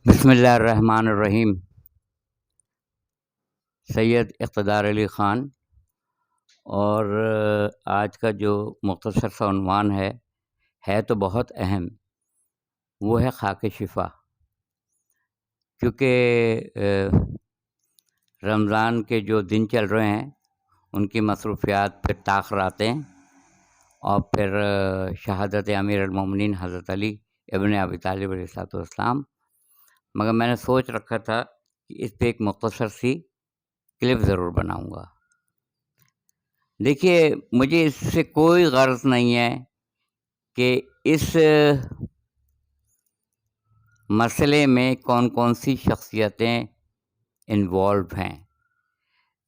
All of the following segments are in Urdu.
بسم اللہ الرحمن الرحیم۔ سید اقتدار علی خان، اور آج کا جو مختصر سا عنوان ہے تو بہت اہم، وہ ہے خاک شفا۔ کیونکہ رمضان کے جو دن چل رہے ہیں ان کی مصروفیات، پھر تاخراتیں، اور پھر شہادت امیر المومنین حضرت علی ابن ابی طالب علیہ السلام۔ مگر میں نے سوچ رکھا تھا کہ اس پہ ایک مختصر سی کلپ ضرور بناؤں گا۔ دیکھیے، مجھے اس سے کوئی غرض نہیں ہے کہ اس مسئلے میں کون کون سی شخصیتیں انوالو ہیں۔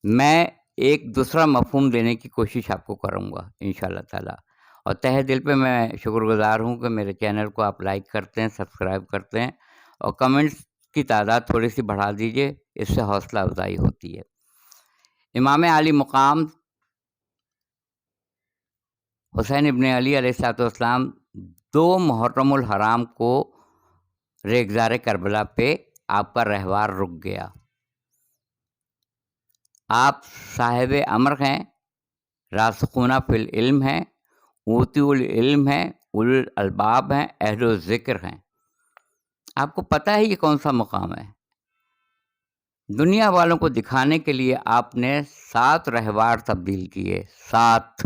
میں ایک دوسرا مفہوم دینے کی کوشش آپ کو کروں گا انشاءاللہ تعالیٰ، اور تہ دل پہ میں شکر گزار ہوں کہ میرے چینل کو آپ لائک کرتے ہیں، سبسکرائب کرتے ہیں، اور کمنٹس کی تعداد تھوڑی سی بڑھا دیجئے، اس سے حوصلہ افزائی ہوتی ہے۔ امام عالی مقام حسین ابن علی علیہ السلام 2 محرم الحرام کو ریگزار کربلا پہ آپ کا رہوار رک گیا۔ آپ صاحب امر ہیں، راسخون فی العلم ہیں، اوتی العلم ہیں، اولو الالباب ہیں، اہل الذکر ہیں۔ آپ کو پتہ ہے یہ کون سا مقام ہے؟ دنیا والوں کو دکھانے کے لیے آپ نے 7 رہوار تبدیل کیے، 7،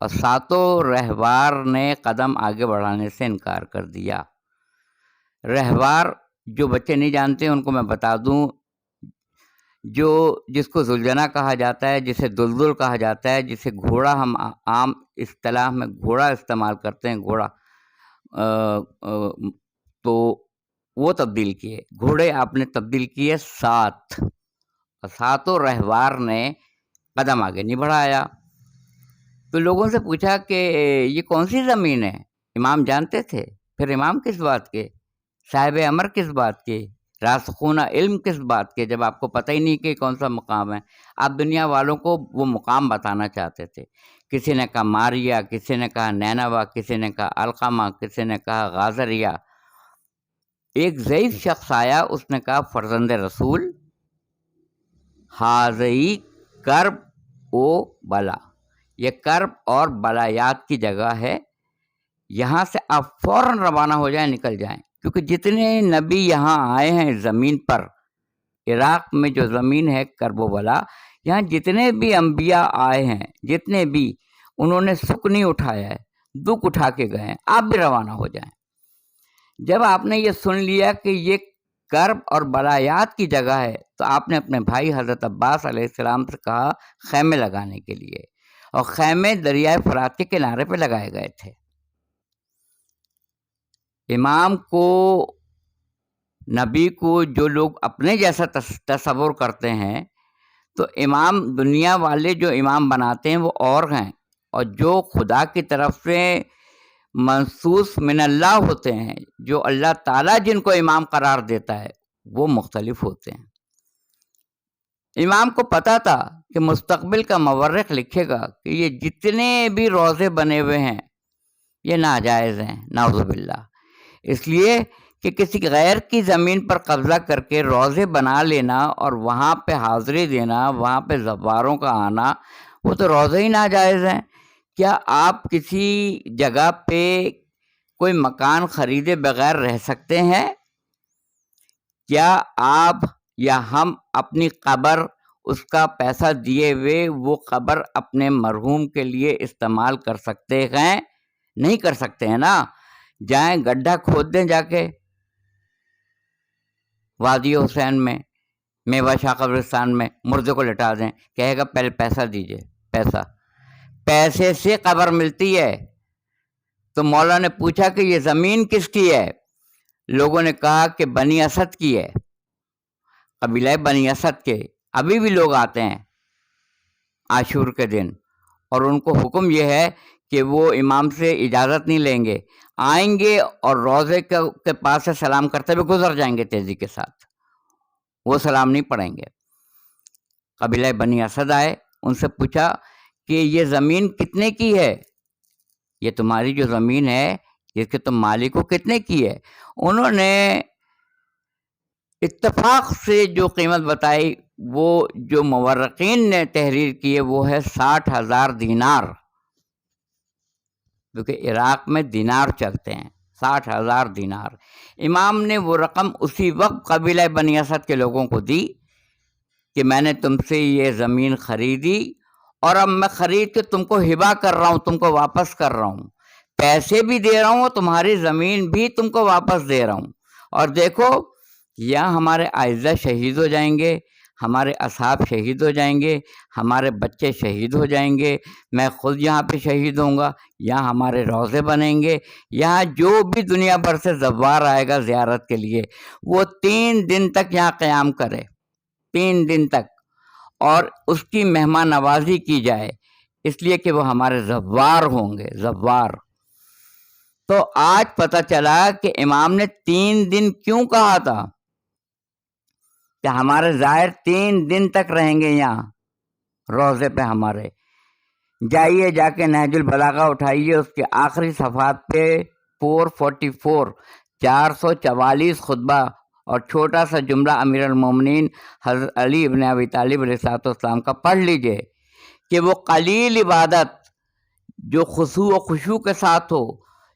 اور 7 رہوار نے قدم آگے بڑھانے سے انکار کر دیا۔ رہوار جو بچے نہیں جانتے ان کو میں بتا دوں، جس کو ذوالجناح کہا جاتا ہے، جسے دلدل کہا جاتا ہے، جسے گھوڑا ہم عام اصطلاح میں گھوڑا استعمال کرتے ہیں، گھوڑا، تو وہ تبدیل کیے، گھوڑے آپ نے تبدیل کیے 7، اور 7 رہوار نے قدم آگے نہیں بڑھایا۔ تو لوگوں سے پوچھا کہ یہ کون سی زمین ہے؟ امام جانتے تھے؟ پھر امام کس بات کے؟ صاحب امر کس بات کے؟ راسخون علم کس بات کے؟ جب آپ کو پتہ ہی نہیں کہ کون سا مقام ہے۔ آپ دنیا والوں کو وہ مقام بتانا چاہتے تھے۔ کسی نے کہا ماریا، کسی نے کہا نینوا، کسی نے کہا القمہ، کسی نے کہا غازریہ۔ ایک ضعیف شخص آیا، اس نے کہا فرزند رسول، حاضی کرب او بلا، یہ کرب اور بلایات کی جگہ ہے، یہاں سے آپ فوراً روانہ ہو جائیں، نکل جائیں، کیونکہ جتنے نبی یہاں آئے ہیں زمین پر، عراق میں جو زمین ہے کرب و بلا، یہاں جتنے بھی انبیاء آئے ہیں، جتنے بھی، انہوں نے سکھ نہیں اٹھایا ہے، دکھ اٹھا کے گئے ہیں، آپ بھی روانہ ہو جائیں۔ جب آپ نے یہ سن لیا کہ یہ کرب اور بلایات کی جگہ ہے، تو آپ نے اپنے بھائی حضرت عباس علیہ السلام سے کہا خیمے لگانے کے لیے، اور خیمے دریائے فرات کے کنارے پہ لگائے گئے تھے۔ امام کو، نبی کو جو لوگ اپنے جیسا تصور کرتے ہیں، تو امام، دنیا والے جو امام بناتے ہیں وہ اور ہیں، اور جو خدا کی طرف سے منصوص من اللہ ہوتے ہیں، جو اللہ تعالیٰ جن کو امام قرار دیتا ہے، وہ مختلف ہوتے ہیں۔ امام کو پتا تھا کہ مستقبل کا مورخ لکھے گا کہ یہ جتنے بھی روضے بنے ہوئے ہیں یہ ناجائز ہیں، نعوذ باللہ، اس لیے کہ کسی غیر کی زمین پر قبضہ کر کے روضے بنا لینا اور وہاں پہ حاضری دینا، وہاں پہ زواروں کا آنا، وہ تو روضے ہی ناجائز ہیں۔ کیا آپ کسی جگہ پہ کوئی مکان خریدے بغیر رہ سکتے ہیں؟ کیا آپ یا ہم اپنی قبر، اس کا پیسہ دیے ہوئے وہ قبر اپنے مرحوم کے لیے استعمال کر سکتے ہیں؟ نہیں کر سکتے ہیں نا۔ جائیں گڈھا کھود دیں، جا کے وادی حسین میں، میوہ شاہ قبرستان میں مردے کو لٹا دیں، کہے گا پہلے پیسہ دیجئے، پیسے سے قبر ملتی ہے۔ تو مولا نے پوچھا کہ یہ زمین کس کی ہے؟ لوگوں نے کہا کہ بنی اسد کی ہے، قبیلہ بنی اسد کے۔ ابھی بھی لوگ آتے ہیں عاشور کے دن، اور ان کو حکم یہ ہے کہ وہ امام سے اجازت نہیں لیں گے، آئیں گے اور روضے کے پاس سے سلام کرتے ہوئے گزر جائیں گے تیزی کے ساتھ، وہ سلام نہیں پڑھیں گے۔ قبیلہ بنی اسد آئے، ان سے پوچھا کہ یہ زمین کتنے کی ہے؟ یہ تمہاری جو زمین ہے جس کے تم مالک ہو، کتنے کی ہے؟ انہوں نے اتفاق سے جو قیمت بتائی وہ جو مورخین نے تحریر کی ہے وہ ہے 60,000 دینار، کیونکہ عراق میں دینار چلتے ہیں، 60,000 دینار۔ امام نے وہ رقم اسی وقت قبیلہ بنی اسد کے لوگوں کو دی کہ میں نے تم سے یہ زمین خریدی اور اب میں خرید کے تم کو ہبہ کر رہا ہوں، تم کو واپس کر رہا ہوں، پیسے بھی دے رہا ہوں، تمہاری زمین بھی تم کو واپس دے رہا ہوں۔ اور دیکھو یہاں ہمارے اعزہ شہید ہو جائیں گے، ہمارے اصحاب شہید ہو جائیں گے، ہمارے بچے شہید ہو جائیں گے، میں خود یہاں پہ شہید ہوں گا، یہاں ہمارے روضے بنیں گے، یہاں جو بھی دنیا بھر سے زوار آئے گا زیارت کے لیے وہ 3 دن تک یہاں قیام کرے، 3 دن تک، اور اس کی مہمان نوازی کی جائے، اس لیے کہ وہ ہمارے زوار ہوں گے، زوار۔ تو آج پتہ چلا کہ امام نے 3 دن کیوں کہا تھا کہ ہمارے زائر 3 دن تک رہیں گے یہاں روضے پہ ہمارے۔ جائیے جا کے نہج البلاغہ اٹھائیے، اس کے آخری صفحات پہ 444 444 خطبہ اور چھوٹا سا جملہ امیر المومنین حضرت علی ابن ابی طالب علیہ السلام کا پڑھ لیجئے کہ وہ قلیل عبادت جو خضوع و خشوع کے ساتھ ہو،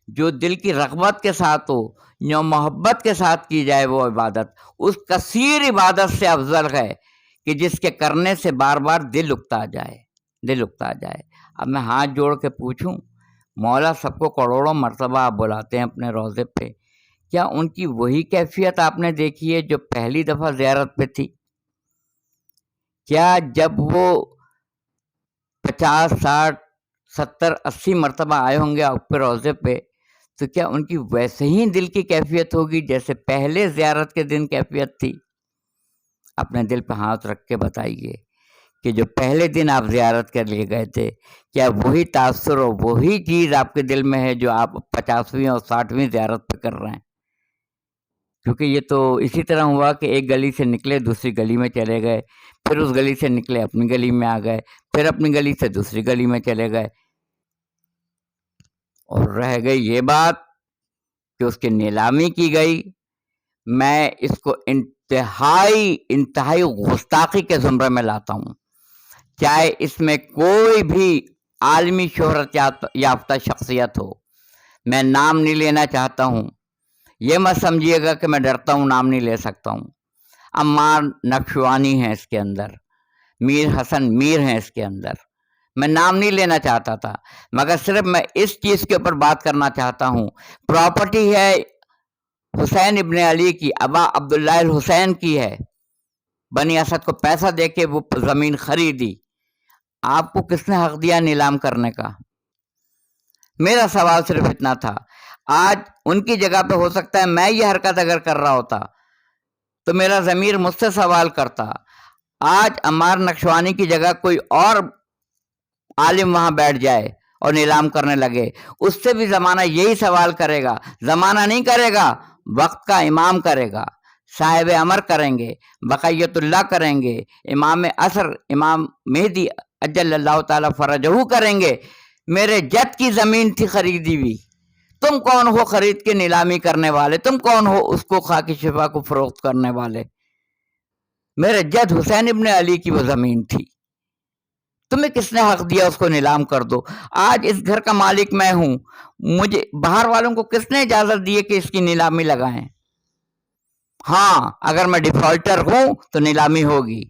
جو دل کی رغبت کے ساتھ ہو، جو محبت کے ساتھ کی جائے وہ عبادت، اس کثیر عبادت سے افضل ہے کہ جس کے کرنے سے بار بار دل اکتا جائے، دل اکتا جائے۔ اب میں ہاتھ جوڑ کے پوچھوں، مولا سب کو کروڑوں مرتبہ آپ بلاتے ہیں اپنے روضے پہ، کیا ان کی وہی کیفیت آپ نے دیکھی ہے جو پہلی دفعہ زیارت پہ تھی؟ کیا جب وہ 50 60 70 80 مرتبہ آئے ہوں گے آپ کے روضے پہ تو کیا ان کی ویسے ہی دل کی کیفیت ہوگی جیسے پہلے زیارت کے دن کیفیت تھی؟ اپنے دل پہ ہاتھ رکھ کے بتائیے کہ جو پہلے دن آپ زیارت کر لیے گئے تھے کیا وہی تاثر اور وہی چیز آپ کے دل میں ہے جو آپ 50ویں اور 60ویں زیارت پہ کر رہے ہیں؟ کیونکہ یہ تو اسی طرح ہوا کہ ایک گلی سے نکلے دوسری گلی میں چلے گئے، پھر اس گلی سے نکلے اپنی گلی میں آ گئے، پھر اپنی گلی سے دوسری گلی میں چلے گئے، اور رہ گئی یہ بات کہ اس کی نیلامی کی گئی۔ میں اس کو انتہائی گستاخی کے زمرے میں لاتا ہوں، چاہے اس میں کوئی بھی عالمی شہرت یافتہ شخصیت ہو۔ میں نام نہیں لینا چاہتا ہوں، یہ مت سمجھیے گا کہ میں ڈرتا ہوں نام نہیں لے سکتا ہوں۔ عمار نقشوانی ہیں اس کے اندر، میر حسن میر ہیں اس کے اندر، میں نام نہیں لینا چاہتا تھا، مگر صرف میں اس چیز کے اوپر بات کرنا چاہتا ہوں۔ پراپرٹی ہے حسین ابن علی کی، ابا عبداللہ الحسین کی ہے، بنی اسد کو پیسہ دے کے وہ زمین خریدی، آپ کو کس نے حق دیا نیلام کرنے کا؟ میرا سوال صرف اتنا تھا۔ آج ان کی جگہ پہ ہو سکتا ہے میں یہ حرکت اگر کر رہا ہوتا تو میرا ضمیر مجھ سے سوال کرتا۔ آج عمار نقشوانی کی جگہ کوئی اور عالم وہاں بیٹھ جائے اور نیلام کرنے لگے، اس سے بھی زمانہ یہی سوال کرے گا۔ زمانہ نہیں کرے گا، وقت کا امام کرے گا، صاحب امر کریں گے، بقیت اللہ کریں گے، امام عصر امام مہدی اجل اللہ تعالی فرجہ کریں گے۔ میرے جد کی زمین تھی خریدی ہوئی، تم کون ہو خرید کے نیلامی کرنے والے؟ تم کون ہو اس کو خاک شفا کو فروخت کرنے والے؟ میرے جد حسین ابن علی کی وہ زمین تھی، تمہیں کس نے حق دیا اس کو نیلام کر دو؟ آج اس گھر کا مالک میں ہوں، مجھے باہر والوں کو کس نے اجازت دی ہے کہ اس کی نیلامی لگائیں؟ ہاں اگر میں ڈیفالٹر ہوں تو نیلامی ہوگی۔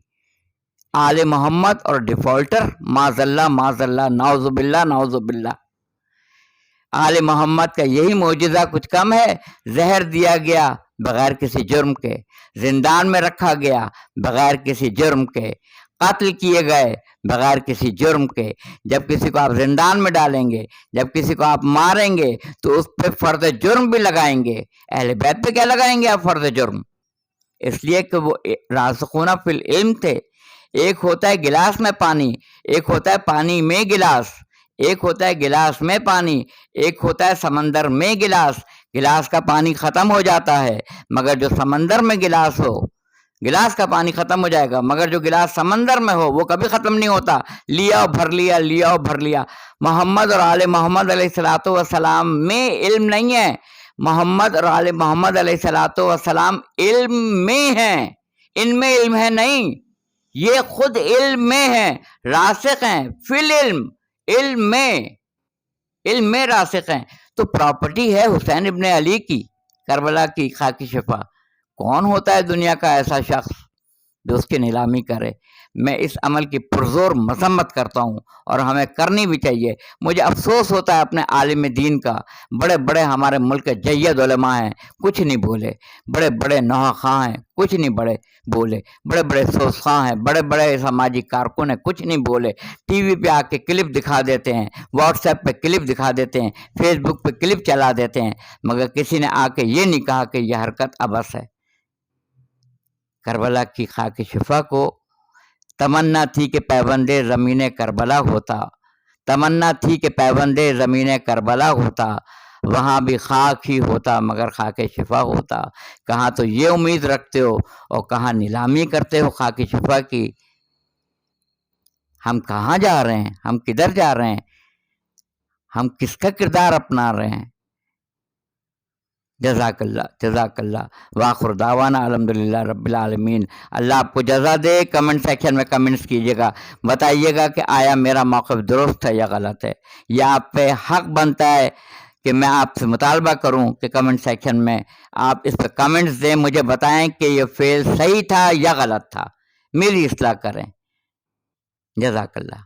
آل محمد اور ڈیفالٹر، معاذ اللہ، نعوذ باللہ۔ آل محمد کا یہی معجزہ کچھ کم ہے؟ زہر دیا گیا بغیر کسی جرم کے، زندان میں رکھا گیا بغیر کسی جرم کے، قتل کیے گئے بغیر کسی جرم کے۔ جب کسی کو آپ زندان میں ڈالیں گے، جب کسی کو آپ ماریں گے تو اس پہ فرض جرم بھی لگائیں گے۔ اہل بیت پہ کیا لگائیں گے آپ فرض جرم؟ اس لیے کہ وہ راسخون فی العلم تھے۔ ایک ہوتا ہے گلاس میں پانی، ایک ہوتا ہے پانی میں گلاس، ایک ہوتا ہے گلاس میں پانی، ایک ہوتا ہے سمندر میں گلاس۔ گلاس کا پانی ختم ہو جاتا ہے، مگر جو سمندر میں گلاس ہو، گلاس کا پانی ختم ہو جائے گا مگر جو گلاس سمندر میں ہو وہ کبھی ختم نہیں ہوتا۔ لیا اور بھر لیا، لیا اور بھر لیا۔ محمد اور آل محمد علیہ السلام میں علم نہیں ہے، محمد اور آل محمد علیہ الصلوۃ والسلام علم میں ہیں، ان میں علم ہے نہیں، یہ خود علم میں ہیں، راسخ ہیں فی العلم، علم میں راسخ ہیں۔ تو پراپرٹی ہے حسین ابن علی کی، کربلا کی خاکی شفا۔ کون ہوتا ہے دنیا کا ایسا شخص جو اس کی نیلامی کرے؟ میں اس عمل کی پرزور مذمت کرتا ہوں، اور ہمیں کرنی بھی چاہیے۔ مجھے افسوس ہوتا ہے اپنے عالم دین کا، بڑے بڑے ہمارے ملک کے جید علماء ہیں، کچھ نہیں بولے، بڑے بڑے نوحہ خواں ہیں، کچھ نہیں بولے، بڑے بڑے سوز خواں ہیں، بڑے بڑے سماجی کارکن ہیں، کچھ نہیں بولے۔ ٹی وی پہ آ کے کلپ دکھا دیتے ہیں، واٹس ایپ پہ کلپ دکھا دیتے ہیں، فیس بک پہ کلپ چلا دیتے ہیں، مگر کسی نے آ کے یہ نہیں کہا کہ یہ حرکت عبث ہے۔ کربلا کی خاک شفا کو تمنا تھی کہ پیوند زمین کربلا ہوتا، تمنا تھی کہ پیوند زمین کربلا ہوتا، وہاں بھی خاک ہی ہوتا مگر خاک شفا ہوتا۔ کہاں تو یہ امید رکھتے ہو اور کہاں نیلامی کرتے ہو خاک شفا کی۔ ہم کہاں جا رہے ہیں؟ ہم کدھر جا رہے ہیں؟ ہم کس کا کردار اپنا رہے ہیں؟ جزاک اللہ وآخر دعوانا الحمدللہ رب العالمین۔ اللہ آپ کو جزا دے۔ کمنٹ سیکشن میں کمنٹس کیجیے گا، بتائیے گا کہ آیا میرا موقف درست ہے یا غلط ہے، یا آپ پہ حق بنتا ہے کہ میں آپ سے مطالبہ کروں کہ کمنٹ سیکشن میں آپ اس پہ کمنٹس دیں، مجھے بتائیں کہ یہ فعل صحیح تھا یا غلط تھا، میری اصلاح کریں۔ جزاک اللہ۔